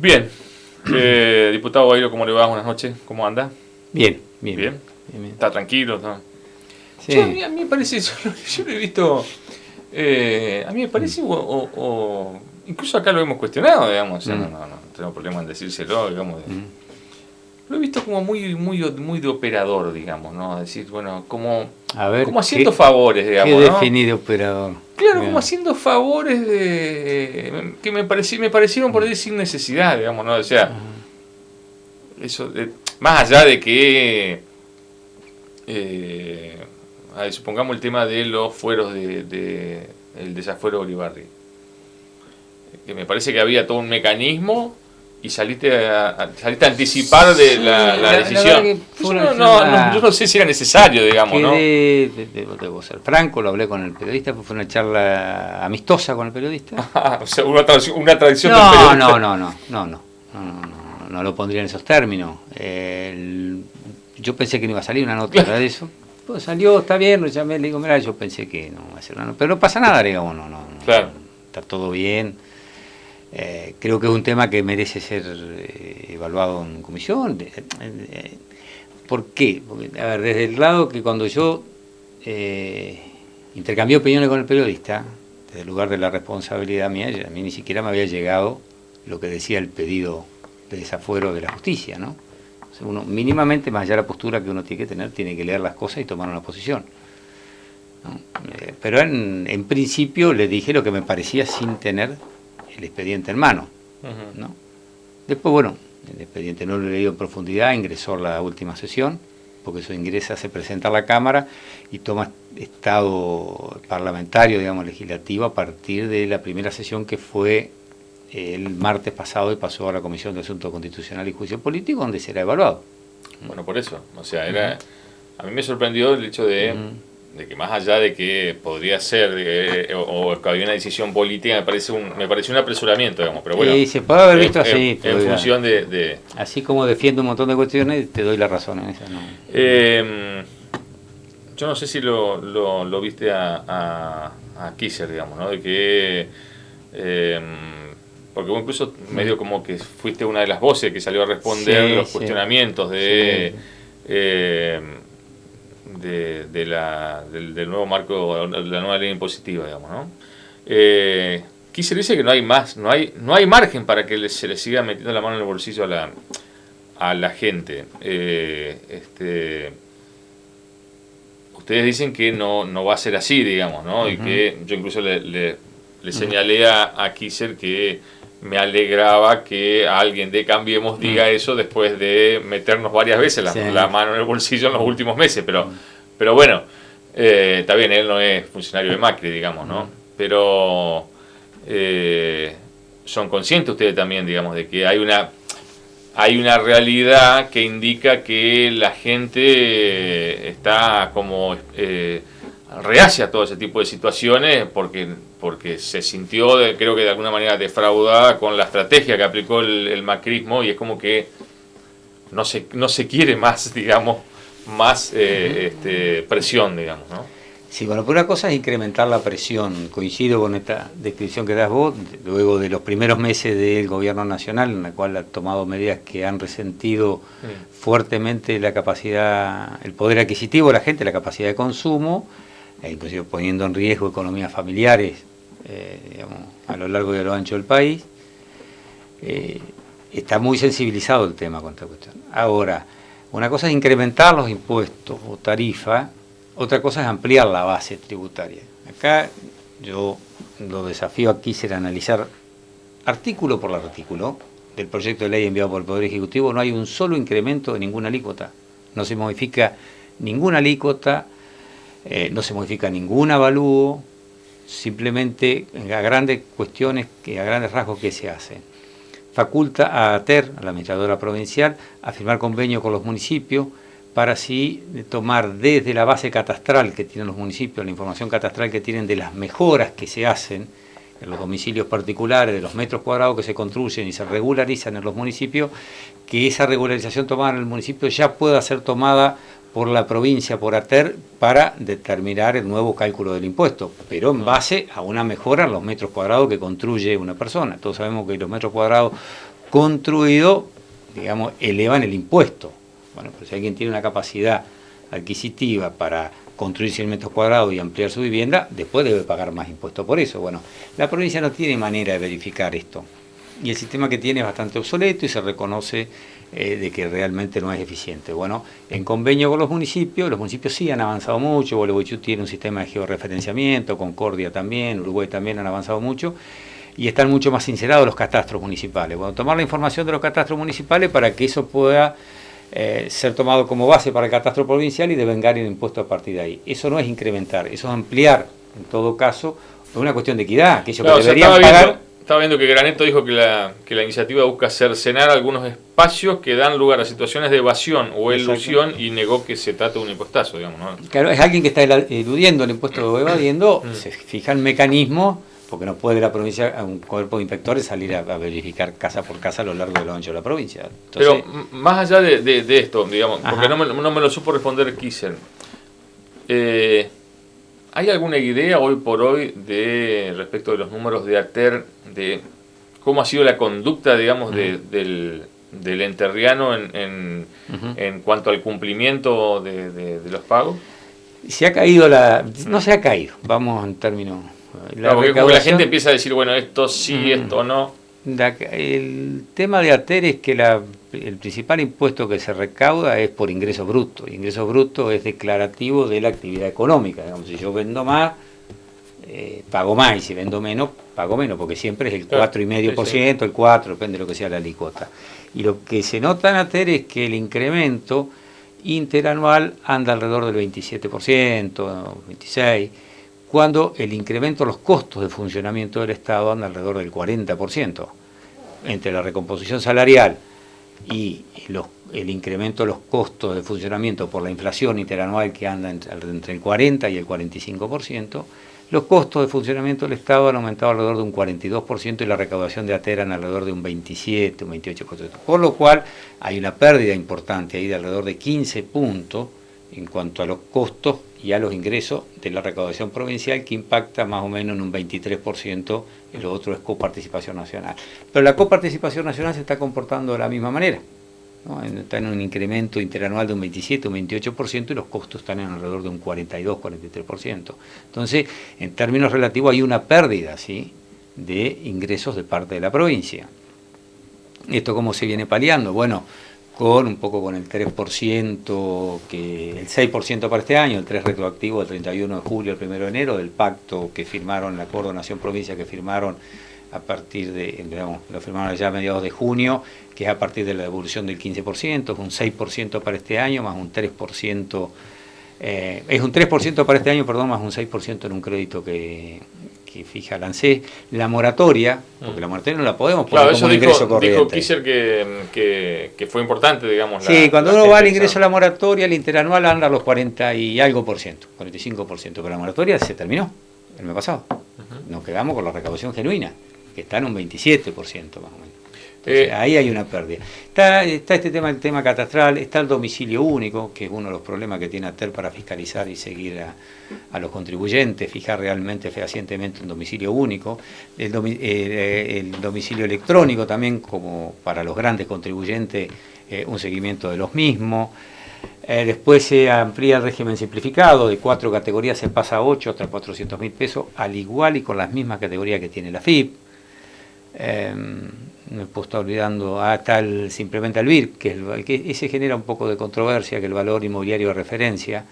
Bien. Diputado Guairo, ¿cómo le va? Buenas noches. ¿Cómo anda? Bien, bien. ¿Bien? Bien. ¿Está tranquilo? ¿No? Sí. A mí me parece, yo lo he visto, a mí me parece, incluso acá lo hemos cuestionado, digamos, o sea, no tengo problema en decírselo, digamos. Lo he visto como muy de operador, digamos, ¿no? Es decir, bueno, como haciendo favores, digamos, ¿qué ¿no? definido operador? Claro, como haciendo favores que me parecieron por ahí sin necesidad, digamos, ¿no? O sea, eso, más allá de que, supongamos el tema de los fueros el desafuero de Olivarri, que me parece que había todo un mecanismo y saliste a anticipar de la decisión. Yo no sé si era necesario, digamos, ¿no? Debo ser franco, lo hablé con el periodista, fue una charla amistosa con el periodista. O sea, una tradición del periodista. No lo pondría en esos términos. Yo pensé que no iba a salir una nota de eso. Pues salió, está bien, lo llamé, le digo, mira, yo pensé que no iba a ser una nota. Pero no pasa nada, digamos, Claro. Está todo bien. Creo que es un tema que merece ser evaluado en comisión. ¿Por qué? Porque, a ver, desde el lado que cuando yo intercambié opiniones con el periodista, desde el lugar de la responsabilidad mía, a mí ni siquiera me había llegado lo que decía el pedido de desafuero de la justicia, ¿no? O sea, uno mínimamente, más allá de la postura que uno tiene que tener, tiene que leer las cosas y tomar una posición, ¿no? Pero en principio le dije lo que me parecía sin tener el expediente en mano, ¿no? Después, bueno, el expediente no lo he leído en profundidad, ingresó a la última sesión, porque eso ingresa, se presenta a la Cámara y toma estado parlamentario, digamos, legislativo, a partir de la primera sesión que fue el martes pasado y pasó a la Comisión de Asuntos Constitucional y Juicio Político, donde será evaluado. Bueno, por eso, o sea, a mí me sorprendió el hecho de que más allá de que podría ser o que había una decisión política, me pareció un apresuramiento, digamos, pero bueno. Sí, se puede haber visto así. En función de... Así como defiendo un montón de cuestiones, te doy la razón en eso, ¿no? Yo no sé si lo viste a Kisser, digamos, ¿no? De que... porque vos incluso medio como que fuiste una de las voces que salió a responder los cuestionamientos del nuevo marco, de la nueva ley impositiva, digamos, ¿no? Kisser dice que no hay margen para que se le siga metiendo la mano en el bolsillo a la gente. Ustedes dicen que no va a ser así, digamos, ¿no? Y que yo incluso le señalé a Kisser que me alegraba que alguien de Cambiemos diga eso después de meternos varias veces la mano en el bolsillo en los últimos meses, pero bueno, está bien, él no es funcionario de Macri, digamos, ¿no? Pero son conscientes ustedes también, digamos, de que hay una realidad que indica que la gente está como reacia a todo ese tipo de situaciones porque se sintió, creo que de alguna manera defraudada con la estrategia que aplicó el macrismo, y es como que no se quiere más, digamos, presión, digamos, ¿no? Sí, bueno, pero una cosa es incrementar la presión. Coincido con esta descripción que das vos, luego de los primeros meses del gobierno nacional, en la cual ha tomado medidas que han resentido fuertemente la capacidad, el poder adquisitivo de la gente, la capacidad de consumo, inclusive poniendo en riesgo economías familiares, digamos, a lo largo y a lo ancho del país. Está muy sensibilizado el tema con esta cuestión. Ahora, una cosa es incrementar los impuestos o tarifas, otra cosa es ampliar la base tributaria. Acá yo lo desafío a Kisser a analizar artículo por artículo del proyecto de ley enviado por el Poder Ejecutivo. No hay un solo incremento de ninguna alícuota. No se modifica ninguna alícuota, no se modifica ningún avalúo, simplemente a grandes cuestiones, a grandes rasgos que se hacen. Faculta a ATER, a la administradora provincial, a firmar convenio con los municipios para así tomar desde la base catastral que tienen los municipios, la información catastral que tienen de las mejoras que se hacen en los domicilios particulares, de los metros cuadrados que se construyen y se regularizan en los municipios, que esa regularización tomada en el municipio ya pueda ser tomada por la provincia, por ATER, para determinar el nuevo cálculo del impuesto, pero en base a una mejora en los metros cuadrados que construye una persona. Todos sabemos que los metros cuadrados construido, digamos, elevan el impuesto. Bueno, pues si alguien tiene una capacidad adquisitiva para construir 100 metros cuadrados y ampliar su vivienda, después debe pagar más impuestos por eso. Bueno, la provincia no tiene manera de verificar esto. Y el sistema que tiene es bastante obsoleto y se reconoce de que realmente no es eficiente. Bueno, en convenio con los municipios sí han avanzado mucho. Gualeguaychú tiene un sistema de georreferenciamiento, Concordia también, Uruguay también han avanzado mucho. Y están mucho más sincerados los catastros municipales. Bueno, tomar la información de los catastros municipales para que eso pueda ser tomado como base para el catastro provincial y devengar el impuesto a partir de ahí. Eso no es incrementar, eso es ampliar, en todo caso, es una cuestión de equidad, aquellos que deberían pagar. Estaba viendo que Graneto dijo que la iniciativa busca cercenar algunos espacios que dan lugar a situaciones de evasión o elusión y negó que se trata de un impuestazo, digamos, ¿no? Claro, es alguien que está eludiendo el impuesto o evadiendo, se fija el mecanismo, porque no puede la provincia, a un cuerpo de inspectores salir a verificar casa por casa a lo largo de lo ancho de la provincia. Entonces, pero más allá de esto, digamos, porque no me lo supo responder Kisser, ¿hay alguna idea hoy por hoy respecto de los números de ATER, de cómo ha sido la conducta, digamos, del enterriano en cuanto al cumplimiento de los pagos? Se ha caído no se ha caído, vamos en términos... Porque como la gente empieza a decir, bueno, esto sí, esto no. El tema de ATER es que el principal impuesto que se recauda es por ingreso bruto. Ingreso bruto es declarativo de la actividad económica. Digamos, si yo vendo más, pago más, y si vendo menos, pago menos, porque siempre es el 4,5%, el 4%, depende de lo que sea la alícuota. Y lo que se nota en ATER es que el incremento interanual anda alrededor del 27%, 26%, cuando el incremento de los costos de funcionamiento del Estado anda alrededor del 40%. Entre la recomposición salarial y el incremento de los costos de funcionamiento por la inflación interanual que anda entre el 40 y el 45%, los costos de funcionamiento del Estado han aumentado alrededor de un 42% y la recaudación de ATER en alrededor de un 27, un 28%. Por lo cual hay una pérdida importante ahí de alrededor de 15 puntos en cuanto a los costos y a los ingresos de la recaudación provincial, que impacta más o menos en un 23%, y lo otro es coparticipación nacional. Pero la coparticipación nacional se está comportando de la misma manera, ¿no? Está en un incremento interanual de un 27, un 28%, y los costos están en alrededor de un 42, 43%. Entonces, en términos relativos, hay una pérdida, ¿sí?, de ingresos de parte de la provincia. ¿Esto cómo se viene paliando? Bueno, un poco con el 3%, el 6% para este año, el 3% retroactivo del 31 de julio al 1 de enero, del pacto que firmaron, el acuerdo Nación-Provincia que firmaron a partir de, digamos, lo firmaron ya a mediados de junio, que es a partir de la devolución del 15%, es un 6% para este año, más un 3%, es un 3% para este año, perdón, más un 6% en un crédito que fija la ANSES, la moratoria, porque la moratoria no la podemos poner como un ingreso corriente. Dijo Kisser que fue importante, digamos. Sí, cuando uno va al ingreso a la moratoria, el interanual anda a los 40 y algo por ciento, 45%, pero la moratoria se terminó el mes pasado. Nos quedamos con la recaudación genuina, que está en un 27% más o menos. Entonces, ahí hay una pérdida. Está este tema, el tema catastral, está el domicilio único, que es uno de los problemas que tiene ATER para fiscalizar y seguir a los contribuyentes, fijar realmente, fehacientemente un domicilio único, el domicilio electrónico también, como para los grandes contribuyentes, un seguimiento de los mismos. Después se amplía el régimen simplificado, de 4 categorías se pasa a 8, hasta 400.000 pesos, al igual y con las mismas categorías que tiene la FIP. Me puedo estar olvidando, se implementa el BIR, que ese genera un poco de controversia, que el valor inmobiliario de referencia,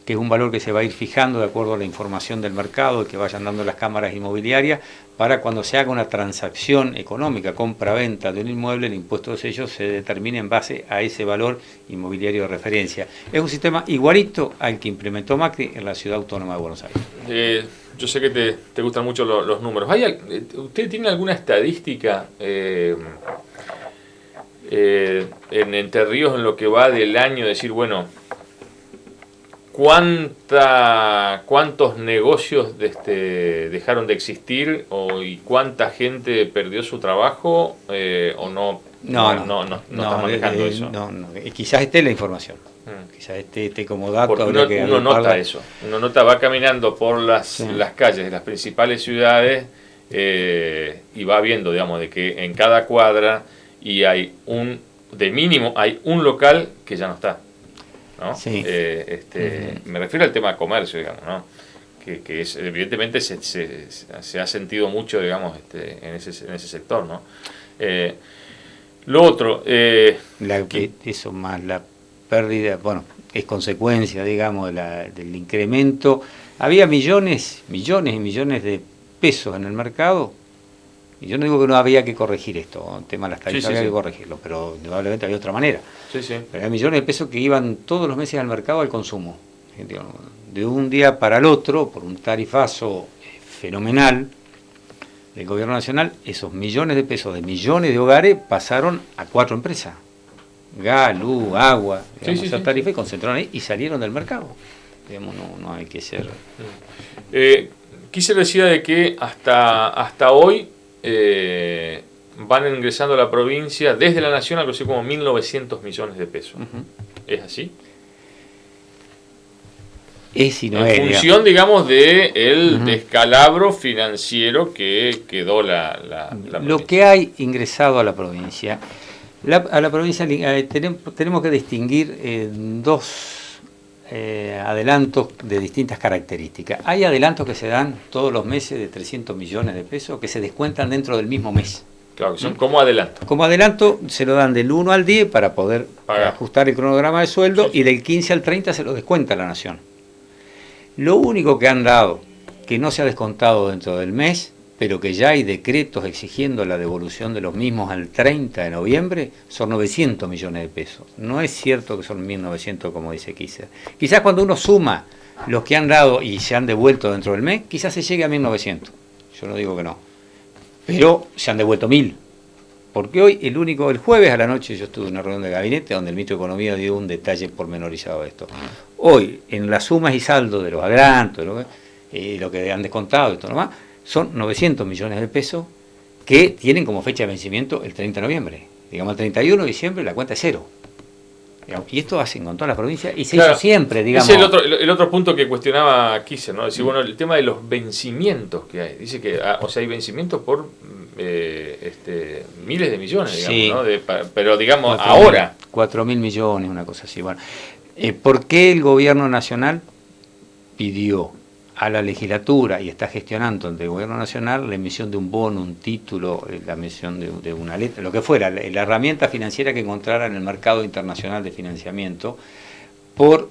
que es un valor que se va a ir fijando de acuerdo a la información del mercado que vayan dando las cámaras inmobiliarias, para cuando se haga una transacción económica, compra-venta de un inmueble, el impuesto de sello se determine en base a ese valor inmobiliario de referencia. Es un sistema igualito al que implementó Macri en la Ciudad Autónoma de Buenos Aires. Yo sé que te gustan mucho los números. ¿Usted tiene alguna estadística en Entre Ríos en lo que va del año? Decir, bueno, ¿cuántos negocios dejaron de existir y cuánta gente perdió su trabajo o no? No está manejando eso. No, quizás esté la información. Quizás esté como dato. Porque uno nota eso. Uno va caminando por las calles de las principales ciudades y va viendo, digamos, de que en cada cuadra y hay de mínimo, hay un local que ya no está, ¿no? Sí. Me refiero al tema de comercio, digamos, ¿no? Que es, evidentemente se ha sentido mucho, digamos, en ese sector, ¿no? Lo otro... eso más la pérdida, bueno, es consecuencia, digamos, del incremento. Había millones y millones de pesos en el mercado, y yo no digo que no había que corregir esto, el tema de las tarifas había que corregirlo, pero probablemente había otra manera. Pero había millones de pesos que iban todos los meses al mercado al consumo. De un día para el otro, por un tarifazo fenomenal del gobierno nacional, esos millones de pesos de millones de hogares pasaron a 4 empresas. Gas, luz, agua, esa tarifa, y concentraron ahí y salieron del mercado. Digamos, no hay que ser... Quise decir de que hasta hoy van ingresando a la provincia desde la nación algo así como 1.900 millones de pesos. ¿Es así? Es y no en función, digamos, del descalabro financiero que quedó la provincia. Lo que hay ingresado a la provincia, tenemos que distinguir dos adelantos de distintas características. Hay adelantos que se dan todos los meses de 300 millones de pesos que se descuentan dentro del mismo mes. Claro, que son como adelanto. Como adelanto se lo dan del 1 al 10 para poder ajustar el cronograma de sueldo, y del 15 al 30 se lo descuenta la nación. Lo único que han dado, que no se ha descontado dentro del mes, pero que ya hay decretos exigiendo la devolución de los mismos al 30 de noviembre, son 900 millones de pesos. No es cierto que son 1.900 como dice Kisser. Quizás cuando uno suma los que han dado y se han devuelto dentro del mes, quizás se llegue a 1.900. Yo no digo que no. Pero se han devuelto 1.000. Porque hoy, el jueves a la noche, yo estuve en una reunión de gabinete donde el ministro de Economía dio un detalle pormenorizado de esto. Hoy, en las sumas y saldos de los adelantos, lo que han descontado y todo lo demás, son 900 millones de pesos que tienen como fecha de vencimiento el 30 de noviembre. Digamos, el 31 de diciembre la cuenta es cero. Y esto hacen con toda la provincia y se hizo siempre, digamos. Ese es el otro punto que cuestionaba Kisser, ¿no? Decir, bueno, el tema de los vencimientos que hay. Dice que, hay vencimientos por miles de millones, digamos, ¿no? Pero digamos, 4.000 millones, una cosa así. Bueno, ¿por qué el gobierno nacional pidió a la legislatura y está gestionando ante el gobierno nacional la emisión de un bono, un título, la emisión de una letra, lo que fuera, la herramienta financiera que encontrara en el mercado internacional de financiamiento, por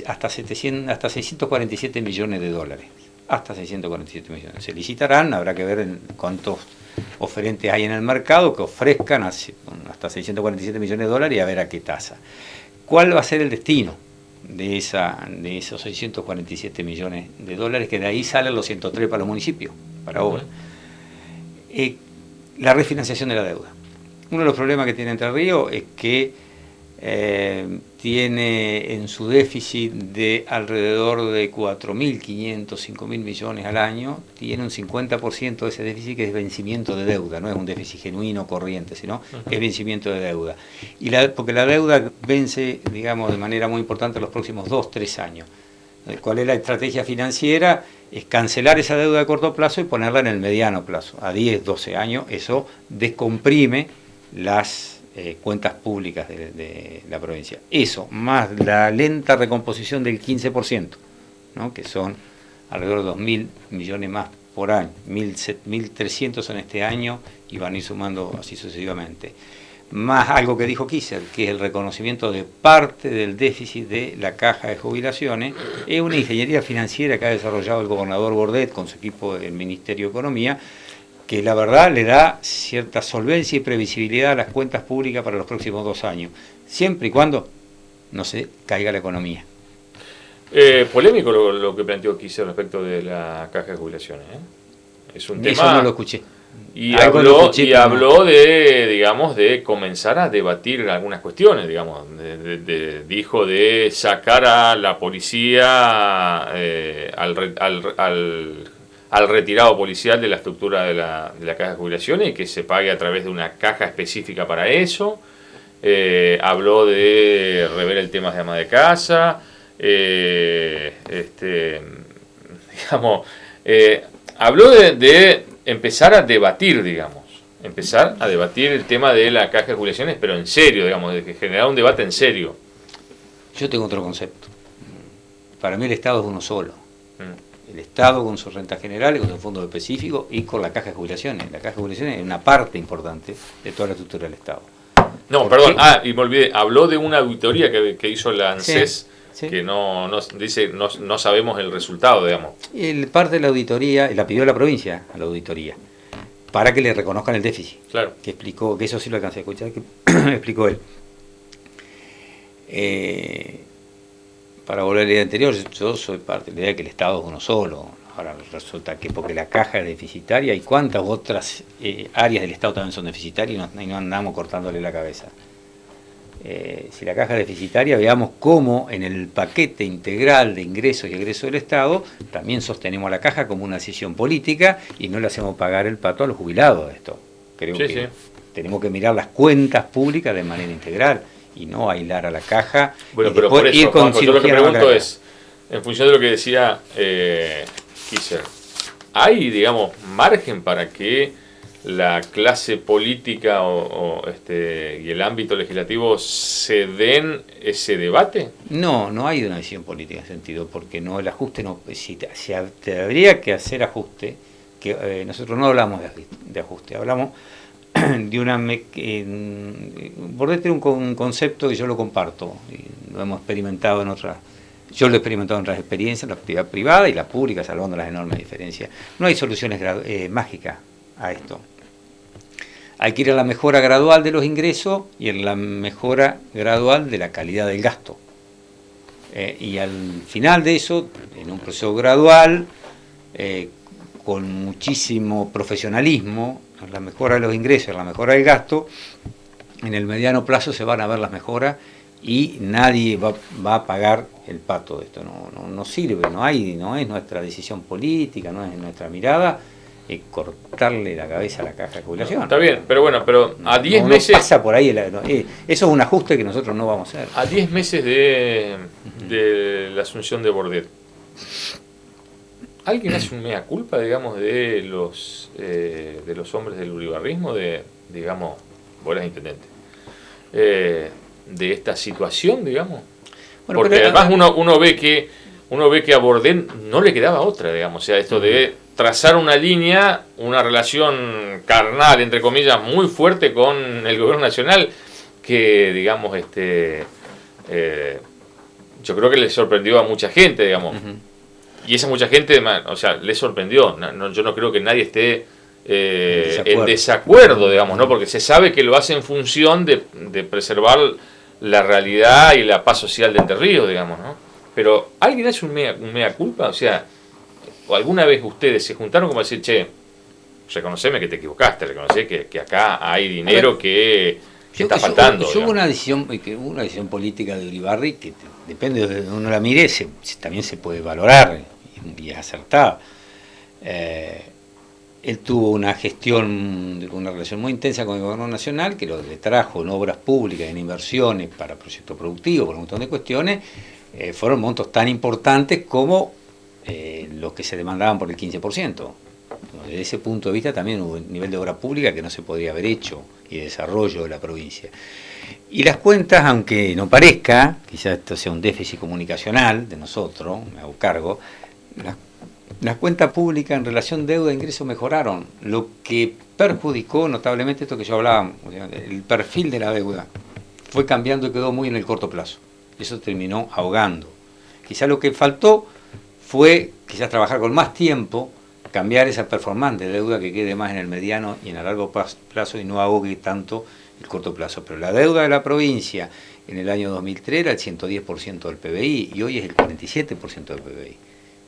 hasta 647 millones de dólares? Hasta 647 millones. Se licitarán, habrá que ver cuántos oferentes hay en el mercado que ofrezcan hasta 647 millones de dólares y a ver a qué tasa. ¿Cuál va a ser el destino de esos 647 millones de dólares, que de ahí salen los 103 para los municipios, para obras? La refinanciación de la deuda. Uno de los problemas que tiene Entre Ríos es que tiene en su déficit de alrededor de 4.500, 5.000 millones al año, tiene un 50% de ese déficit que es vencimiento de deuda, no es un déficit genuino corriente, sino es vencimiento de deuda. Porque la deuda vence, digamos, de manera muy importante los próximos 2-3 años. ¿Cuál es la estrategia financiera? Es cancelar esa deuda de corto plazo y ponerla en el mediano plazo, a 10-12 años. Eso descomprime las cuentas públicas de la provincia. Eso, más la lenta recomposición del 15%, ¿no? Que son alrededor de 2.000 millones más por año, 1.300 en este año, y van a ir sumando así sucesivamente. Más algo que dijo Kisser, que es el reconocimiento de parte del déficit de la caja de jubilaciones, es una ingeniería financiera que ha desarrollado el gobernador Bordet con su equipo del Ministerio de Economía, que la verdad le da cierta solvencia y previsibilidad a las cuentas públicas para los próximos 2 años, siempre y cuando no se caiga la economía. Polémico lo que planteó Kisser respecto de la caja de jubilaciones, ¿eh? Es un tema... Eso no lo escuché. Y habló de, digamos, de comenzar a debatir algunas cuestiones, digamos, dijo de sacar a la policía al retirado policial de la estructura de la caja de jubilaciones y que se pague a través de una caja específica para eso. Habló de rever el tema de ama de casa, digamos, habló de empezar a debatir, digamos, empezar a debatir el tema de la caja de jubilaciones, pero en serio, digamos, de que generar un debate en serio. Yo tengo otro concepto. Para mí el Estado es uno solo. El Estado con sus rentas generales, con sus fondos específicos y con la caja de jubilaciones. La caja de jubilaciones es una parte importante de toda la estructura del Estado. No, perdón, y me olvidé, habló de una auditoría que hizo la ANSES, sí. que dice no sabemos el resultado, digamos. El parte de la auditoría, la pidió la provincia a la auditoría, para que le reconozcan el déficit. Claro. Que explicó, que eso sí lo alcancé a escuchar, que explicó él. Para volver a la idea anterior, yo soy parte de la idea de que el Estado es uno solo. Ahora resulta que porque la caja es deficitaria y cuántas otras áreas del Estado también son deficitarias y no andamos cortándole la cabeza. Si la caja es deficitaria, veamos cómo en el paquete integral de ingresos y egresos del Estado también sostenemos a la caja como una decisión política y no le hacemos pagar el pato a los jubilados de esto. Creo que tenemos que mirar las cuentas públicas de manera integral y no aislar a la caja. Bueno, y pero por eso, ir con Juanjo, yo lo que cirugía pregunto es, en función de lo que decía Kisser, ¿hay, digamos, margen para que la clase política y el ámbito legislativo se den ese debate? No hay una decisión política en ese sentido, porque no el ajuste, si habría que hacer ajuste, que nosotros no hablamos de ajuste, hablamos de una... Bordet tiene un concepto que yo lo comparto, y lo hemos experimentado en otras... Yo lo he experimentado en otras experiencias, la actividad privada y la pública, salvando las enormes diferencias. No hay soluciones mágicas a esto. Hay que ir a la mejora gradual de los ingresos y en la mejora gradual de la calidad del gasto. Y al final de eso, en un proceso gradual, con muchísimo profesionalismo, en la mejora de los ingresos, en la mejora del gasto, en el mediano plazo se van a ver las mejoras y nadie va a pagar el pato de esto. No sirve, no es nuestra decisión política, no es nuestra mirada. Cortarle la cabeza a la caja de jubilación. No, está bien, pero bueno, pero a 10 meses... No pasa por ahí, eso es un ajuste que nosotros no vamos a hacer. A 10 meses de la asunción de Bordet, ¿alguien hace un mea culpa, digamos, de los hombres del uribarrismo, digamos, vos eras intendente, de esta situación, digamos? Bueno, porque además uno ve que a Bordet no le quedaba otra, digamos, o sea, esto de trazar una línea, una relación carnal, entre comillas, muy fuerte con el gobierno nacional, que, digamos, yo creo que le sorprendió a mucha gente, digamos. Y esa mucha gente, o sea, le sorprendió. Yo no creo que nadie esté en desacuerdo, digamos, ¿no? Porque se sabe que lo hace en función de preservar la realidad y la paz social de Entre Ríos, digamos, ¿no? Pero, ¿alguien hace un mea culpa? O sea, ¿o alguna vez ustedes se juntaron como a decir, che, reconoceme que te equivocaste, reconocé que acá hay dinero que está faltando? Hubo una decisión política de Uribarri que depende de donde uno la mire, también se puede valorar y es acertada. Él tuvo una gestión, una relación muy intensa con el gobierno nacional, que le trajo en obras públicas, en inversiones para proyectos productivos, por un montón de cuestiones, fueron montos tan importantes como los que se demandaban por el 15%. Desde ese punto de vista también hubo un nivel de obra pública que no se podría haber hecho y de desarrollo de la provincia. Y las cuentas, aunque no parezca, quizás esto sea un déficit comunicacional de nosotros, me hago cargo, las cuentas públicas en relación deuda-ingreso mejoraron, lo que perjudicó notablemente esto que yo hablaba, el perfil de la deuda fue cambiando y quedó muy en el corto plazo. Eso terminó ahogando. Quizás lo que faltó fue quizás trabajar con más tiempo, cambiar esa performance de deuda que quede más en el mediano y en el largo plazo y no ahogue tanto el corto plazo. Pero la deuda de la provincia en el año 2003 era el 110% del PBI y hoy es el 47% del PBI.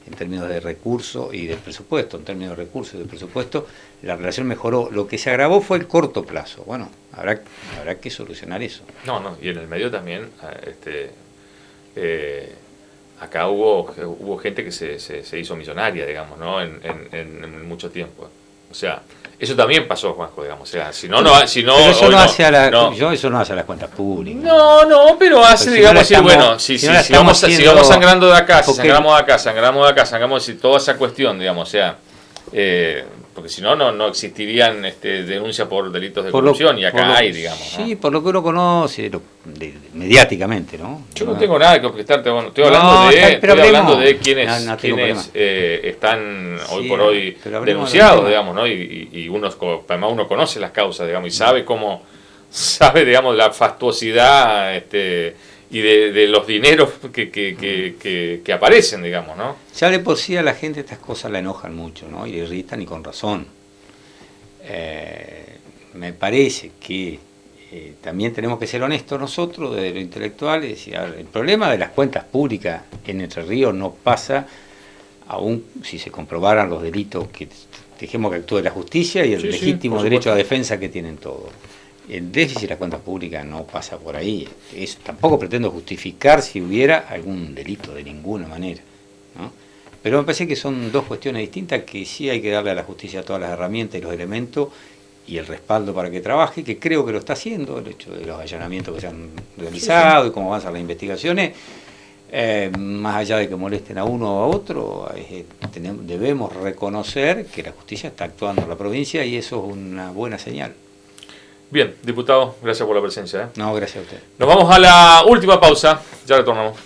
En términos de recursos y de presupuesto, en términos de recursos y de presupuesto, la relación mejoró. Lo que se agravó fue el corto plazo. Bueno, habrá que solucionar eso. No, y en el medio también, acá hubo gente que se hizo millonaria, digamos, ¿no? En mucho tiempo. O sea, eso también pasó, Juanjo, digamos. O sea, si no eso no hace a las cuentas públicas. No, pero hace, digamos, si vamos sangrando de acá, sangramos de acá, sangramos de acá, sangramos toda esa cuestión, digamos, o sea, porque si no, no existirían denuncias por delitos de corrupción, y acá hay, digamos, ¿no? Sí, por lo que uno conoce, mediáticamente, ¿no? Yo no tengo nada que objetarte, bueno, estoy hablando de quienes están hoy por hoy denunciados, digamos, ¿no? Y además uno conoce las causas, digamos, y sabe digamos, la fastuosidad y de los dineros que aparecen, digamos, ¿no? Ya de por sí a la gente estas cosas la enojan mucho, ¿no? Y le irritan, y con razón. Me parece que también tenemos que ser honestos nosotros, desde lo intelectual, y decir, el problema de las cuentas públicas en Entre Ríos no pasa, aún si se comprobaran los delitos, que dejemos que actúe la justicia y el legítimo derecho a defensa que tienen todos. El déficit de las cuentas públicas no pasa por ahí. Tampoco pretendo justificar si hubiera algún delito, de ninguna manera, ¿no? Pero me parece que son dos cuestiones distintas, que sí hay que darle a la justicia todas las herramientas y los elementos y el respaldo para que trabaje, que creo que lo está haciendo, el hecho de los allanamientos que se han realizado y cómo avanzan las investigaciones. Más allá de que molesten a uno o a otro, debemos reconocer que la justicia está actuando en la provincia, y eso es una buena señal. Bien, diputado, gracias por la presencia. No, gracias a usted. Nos vamos a la última pausa, ya retornamos.